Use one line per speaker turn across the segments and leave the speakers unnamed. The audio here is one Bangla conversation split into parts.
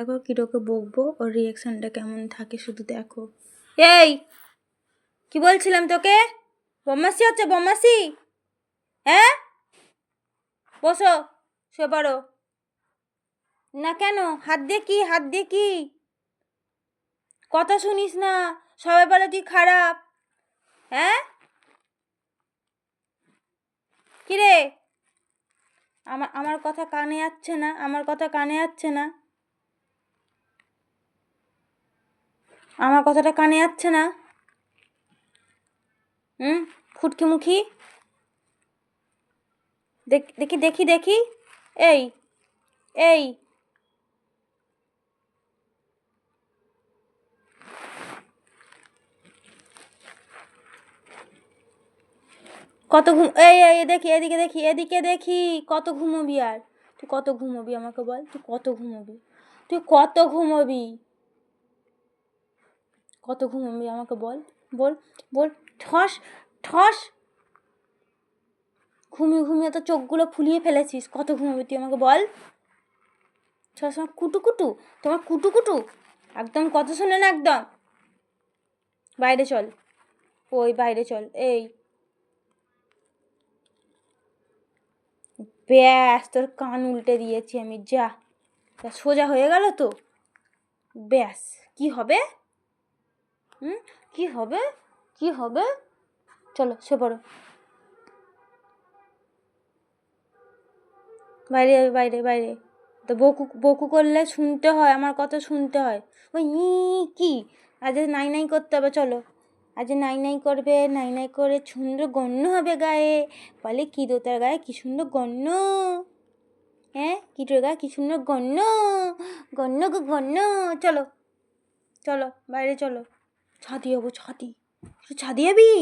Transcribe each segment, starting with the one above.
দেখো কিরোকে বকবো, ওর রিয়াকশানটা কেমন থাকে শুধু দেখো। এই কি বলছিলাম তোকে? বদমাসি হচ্ছে বদমাসি? হ্যাঁ, বসো, শুয়ে পড়ো। না কেন? হাত দিয়ে কি? হাত দিয়ে কি? কথা শুনিস না, সবাই বলে তুই খারাপ। হ্যাঁ, কিরে আমার কথা কানে যাচ্ছে না? আমার কথা কানে যাচ্ছে না? আমার কথাটা কানে যাচ্ছে না? ফুটকি মুখি, দেখি দেখি দেখি। এই এই কত ঘুম, এই এই দেখি, এদিকে দেখি, এদিকে দেখি। কত ঘুমোবি আর? তুই কত ঘুমোবি আমাকে বল? তুই কত ঘুমোবি? তুই কত ঘুমোবি? কত ঘুমোবি আমাকে বল? বল বল। ঠস ঠস, ঘুমিয়ে ঘুমিয়ে তো চোখগুলো ফুলিয়ে ফেলেছিস। কত ঘুমোবি তুই আমাকে বল? সবসময় কুটুকুটু, তোমার কুটুকুটু একদম কথা শোনে না একদম। বাইরে চল, ওই বাইরে চল। এই ব্যাস, তোর কান উল্টে দিয়েছি আমি। যা, সোজা হয়ে গেল তো। ব্যাস, কি হবে? কি হবে? কি হবে? চলো শুয়ে পড়ো। বাইরে যাবে, বাইরে বাইরে। তো বকু বকু করলে শুনতে হয়, আমার কথা শুনতে হয়। ওই কি আজ নাই নাই করতে হবে? চলো, আজ নাই নাই করবে। নাই নাই করে সুন্দর গণ্য হবে গায়ে। বলে কি দোতার গায়ে কি সুন্দর গণ্য। হ্যাঁ, কিটোর গায়ে কি সুন্দর গণ্য। গণ্য গো গণ্য। চলো চলো বাইরে চলো। ছাদি যাবো, ছাদি। ছাদি যাবি?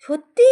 সত্যি?